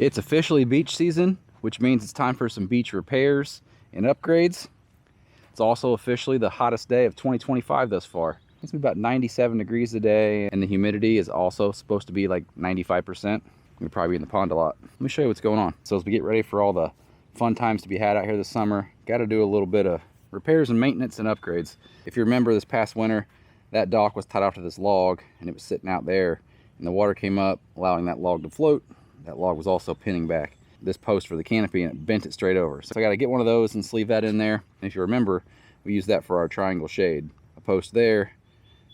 It's officially beach season, which means it's time for some beach repairs and upgrades. It's also officially the hottest day of 2025 thus far. It's about 97 degrees today, and the humidity is also supposed to be like 95%. We'll probably be in the pond a lot. Let me show you what's going on. So as we get ready for all the fun times to be had out here this summer, got to do a little bit of repairs and maintenance and upgrades. If you remember this past winter, that dock was tied off to this log and it was sitting out there, and the water came up, allowing that log to float. That log was also pinning back this post for the canopy, and it bent it straight over. So I got to get one of those and sleeve that in there. And if you remember, we used that for our triangle shade. A post there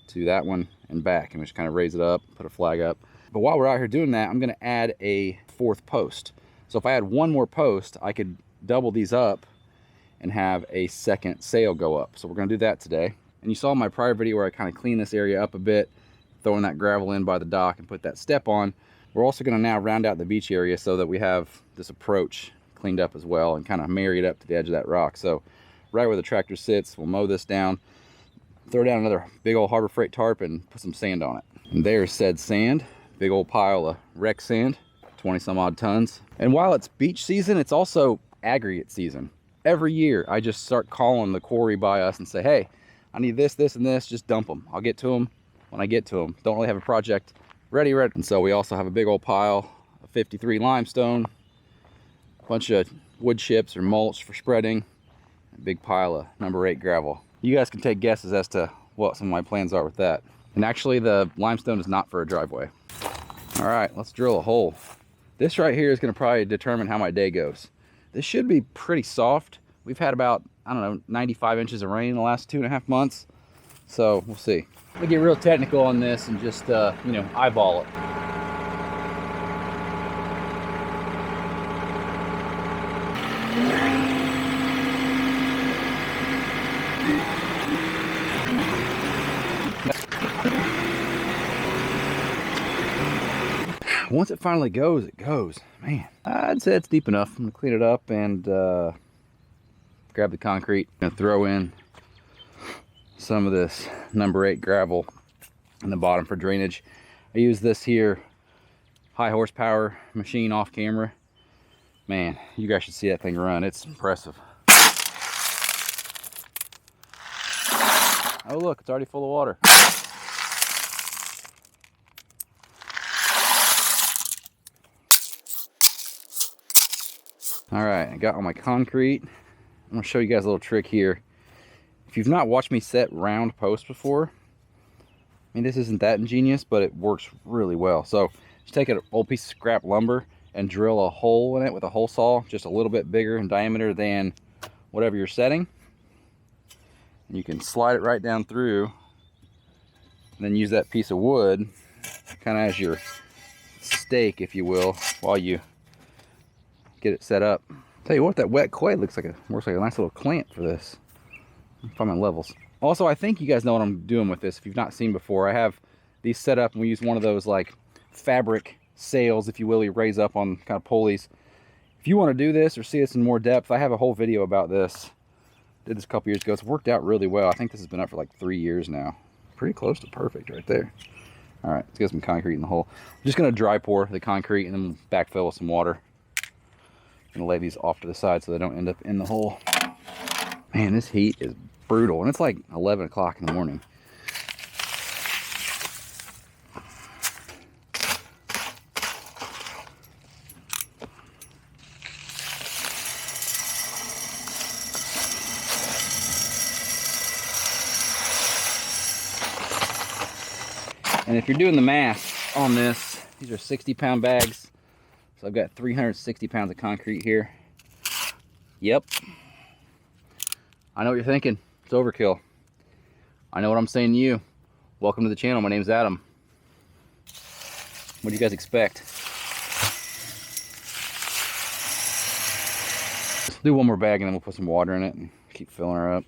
to that one and back, and we just kind of raise it up, put a flag up. But while we're out here doing that, I'm going to add a fourth post. So if I had one more post, I could double these up and have a second sail go up. So we're going to do that today. And you saw in my prior video where I kind of cleaned this area up a bit, throwing that gravel in by the dock and put that step on. We're also going to now round out the beach area so that we have this approach cleaned up as well and kind of marry it up to the edge of that rock. So right where the tractor sits, we'll mow this down, throw down another big old Harbor Freight tarp and put some sand on it. And there's said sand, big old pile of wreck sand, 20 some odd tons. And while it's beach season, it's also aggregate season. Every year I just start calling the quarry by us and say, hey, I need this, this, and this, just dump them. I'll get to them when I get to them. Don't really have a project ready. And so we also have a big old pile of 53 limestone, a bunch of wood chips or mulch for spreading, a big pile of number 8 gravel. You guys can take guesses as to what some of my plans are with that. And actually the limestone is not for a driveway. All right, let's drill a hole. This right here is going to probably determine how my day goes. This should be pretty soft. We've had about, I don't know, 95 inches of rain in the last 2.5 months. So we'll see. We get real technical on this and just, you know, eyeball it. Once it finally goes, it goes. Man, I'd say it's deep enough. I'm gonna clean it up and grab the concrete. I'm gonna throw in some of this number 8 gravel in the bottom for drainage. I use this here high horsepower machine off camera. Man, you guys should see that thing run. It's impressive. Oh look, it's already full of water. All right, I got all my concrete. I'm gonna show you guys a little trick here. If you've not watched me set round posts before, I mean, this isn't that ingenious, but it works really well. So just take an old piece of scrap lumber and drill a hole in it with a hole saw, just a little bit bigger in diameter than whatever you're setting. And you can slide it right down through, and then use that piece of wood kind of as your stake, if you will, while you get it set up. Tell you what, that wet clay works like a nice little clamp for this. Find my levels. Also, I think you guys know what I'm doing with this if you've not seen before. I have these set up and we use one of those like fabric sails, if you will, you raise up on kind of pulleys. If you want to do this or see this in more depth, I have a whole video about this. Did this a couple years ago. It's worked out really well. I think this has been up for like 3 years now. Pretty close to perfect right there. All right, let's get some concrete in the hole. I'm just going to dry pour the concrete and then backfill with some water. I'm going to lay these off to the side so they don't end up in the hole. Man, this heat is brutal, and it's like 11 o'clock in the morning. And if you're doing the math on this, these are 60-pound bags. So I've got 360 pounds of concrete here. Yep. I know what you're thinking. It's overkill. I know what I'm saying to you. Welcome to the channel. My name's Adam. What do you guys expect? Let's do one more bag and then we'll put some water in it and keep filling her up.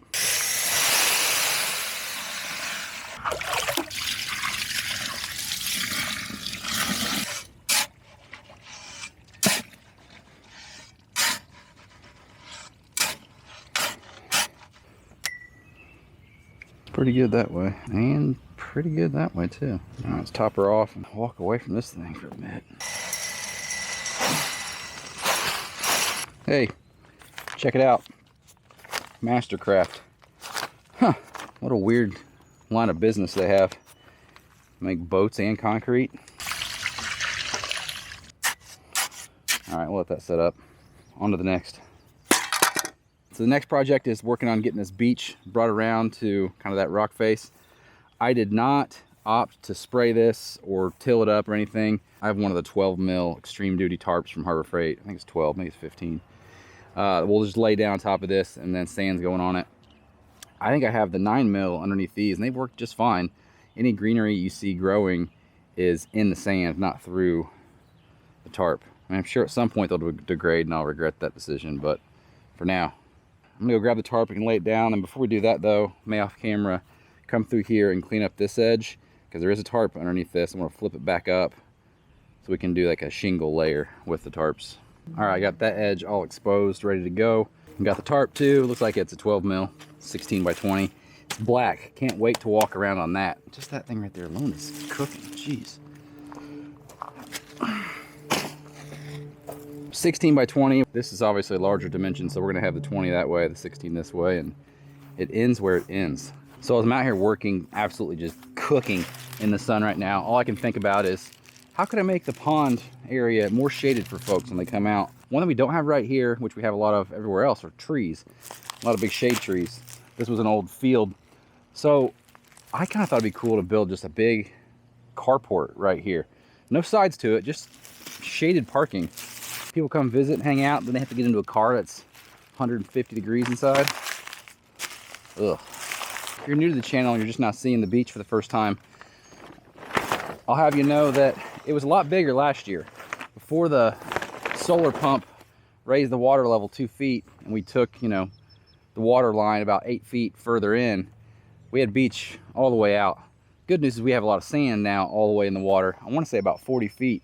Pretty good that way, and pretty good that way too. Now let's top her off and walk away from this thing for a bit. Hey, check it out. Mastercraft. Huh, what a weird line of business they have. Make boats and concrete. All right, we'll let that set up. On to the next. So the next project is working on getting this beach brought around to kind of that rock face. I did not opt to spray this or till it up or anything. I have one of the 12 mil extreme duty tarps from Harbor Freight. I think it's 12, maybe it's 15. We'll just lay down on top of this and then sand's going on it. I think I have the 9 mil underneath these and they've worked just fine. Any greenery you see growing is in the sand, not through the tarp. I mean, I'm sure at some point they'll degrade and I'll regret that decision, but for now, I'm gonna go grab the tarp and lay it down. And before we do that though, may off camera, come through here and clean up this edge because there is a tarp underneath this. I'm gonna flip it back up so we can do like a shingle layer with the tarps. All right, I got that edge all exposed, ready to go. I got the tarp too. Looks like it's a 12 mil, 16 by 20. It's black. Can't wait to walk around on that. Just that thing right there alone is cooking. Jeez. 16 by 20. This is obviously a larger dimension, so we're gonna have the 20 that way, the 16 this way, and it ends where it ends. So as I'm out here working, absolutely just cooking in the sun right now, all I can think about is how could I make the pond area more shaded for folks when they come out? One that we don't have right here, which we have a lot of everywhere else, are trees. A lot of big shade trees. This was an old field. So I kind of thought it'd be cool to build just a big carport right here. No sides to it, just shaded parking. People come visit and hang out, then they have to get into a car that's 150 degrees inside. Ugh. If you're new to the channel and you're just not seeing the beach for the first time, I'll have you know that it was a lot bigger last year. Before the solar pump raised the water level 2 feet and we took, you know, the water line about 8 feet further in, we had beach all the way out. Good news is we have a lot of sand now all the way in the water. I want to say about 40 feet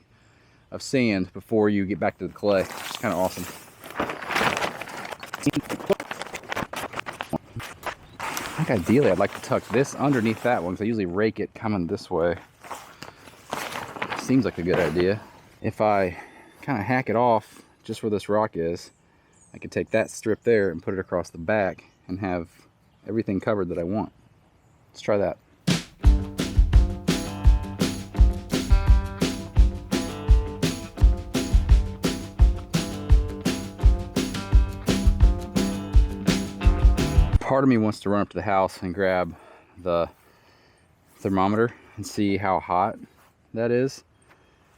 of sand before you get back to the clay. It's kind of awesome. I think ideally I'd like to tuck this underneath that one because I usually rake it coming this way. Seems like a good idea. If I kind of hack it off just where this rock is, I could take that strip there and put it across the back and have everything covered that I want. Let's try that. Part of me wants to run up to the house and grab the thermometer and see how hot that is.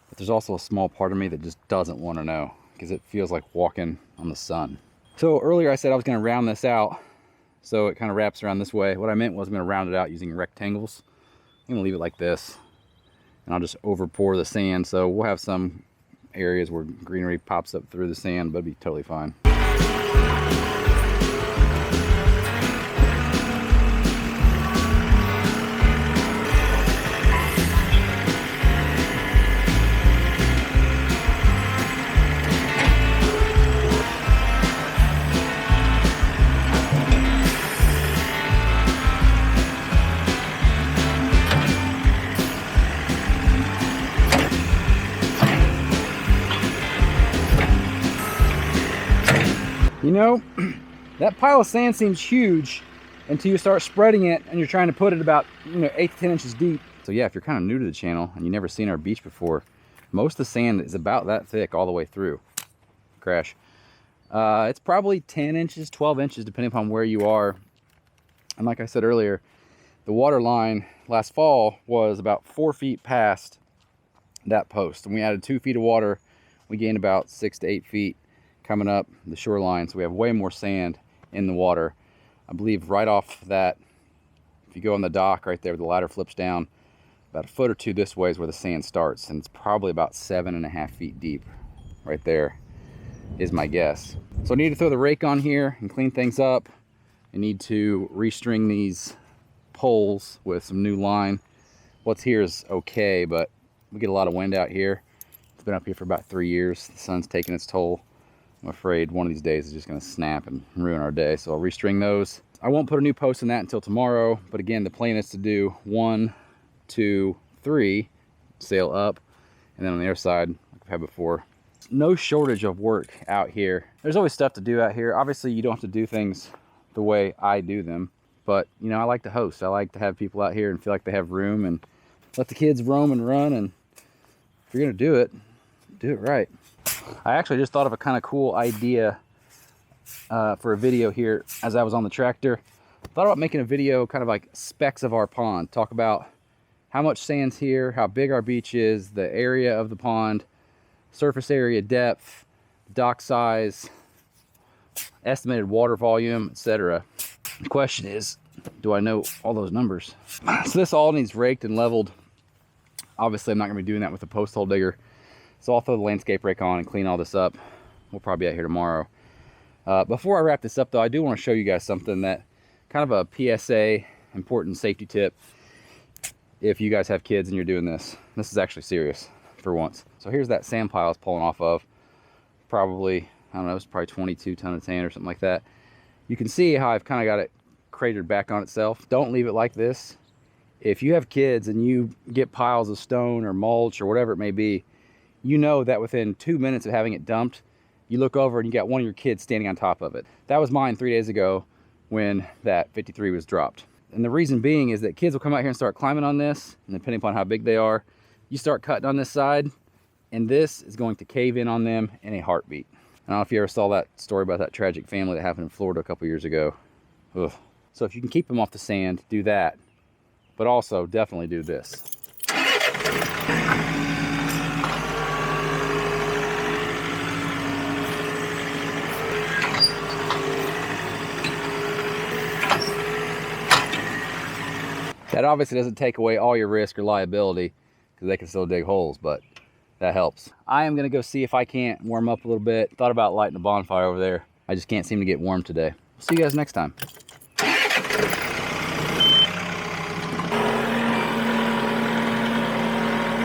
But there's also a small part of me that just doesn't want to know because it feels like walking on the sun. So earlier I said I was going to round this out so it kind of wraps around this way. What I meant was I'm going to round it out using rectangles. I'm going to leave it like this and I'll just over pour the sand. So we'll have some areas where greenery pops up through the sand, but it'll be totally fine. You know, that pile of sand seems huge until you start spreading it and you're trying to put it about, 8 to 10 inches deep. So yeah, if you're kind of new to the channel and you've never seen our beach before, most of the sand is about that thick all the way through. Crash. It's probably 10 inches, 12 inches, depending upon where you are. And like I said earlier, the water line last fall was about 4 feet past that post. And we added 2 feet of water. We gained about 6 to 8 feet coming up the shoreline, so we have way more sand in the water. I believe right off that, if you go on the dock right there, the ladder flips down about a foot or two this way is where the sand starts, and it's probably about 7.5 feet deep right there is my guess. So I need to throw the rake on here and clean things up. I need to restring these poles with some new line. What's here is okay, but we get a lot of wind out here. It's been up here for about 3 years. The sun's taking its toll. I'm afraid one of these days is just going to snap and ruin our day. So I'll restring those. I won't put a new post in that until tomorrow. But again, the plan is to do 1, 2, 3, sail up. And then on the other side, like I've had before, no shortage of work out here. There's always stuff to do out here. Obviously, you don't have to do things the way I do them, but you know, I like to host. I like to have people out here and feel like they have room and let the kids roam and run. And if you're gonna do it right. I actually just thought of a kind of cool idea for a video here as I was on the tractor. Thought about making a video kind of like specs of our pond. Talk about how much sand's here, how big our beach is, the area of the pond, surface area, depth, dock size, estimated water volume, etc. The question is, do I know all those numbers? So this all needs raked and leveled. Obviously, I'm not going to be doing that with a post hole digger. So I'll throw the landscape rake on and clean all this up. We'll probably be out here tomorrow. Before I wrap this up though, I do want to show you guys something that kind of a PSA, important safety tip. If you guys have kids and you're doing this, this is actually serious for once. So here's that sand pile it's pulling off of. Probably, I don't know, it's probably 22 ton of sand or something like that. You can see how I've kind of got it cratered back on itself. Don't leave it like this. If you have kids and you get piles of stone or mulch or whatever it may be, you know that within 2 minutes of having it dumped, you look over and you got one of your kids standing on top of it. That was mine 3 days ago when that 53 was dropped. And the reason being is that kids will come out here and start climbing on this, and depending upon how big they are, you start cutting on this side, and this is going to cave in on them in a heartbeat. I don't know if you ever saw that story about that tragic family that happened in Florida a couple years ago. Ugh. So if you can keep them off the sand, do that. But also definitely do this. That obviously doesn't take away all your risk or liability, because they can still dig holes, but that helps. I am gonna go see if I can't warm up a little bit. Thought about lighting a bonfire over there. I just can't seem to get warm today. See you guys next time.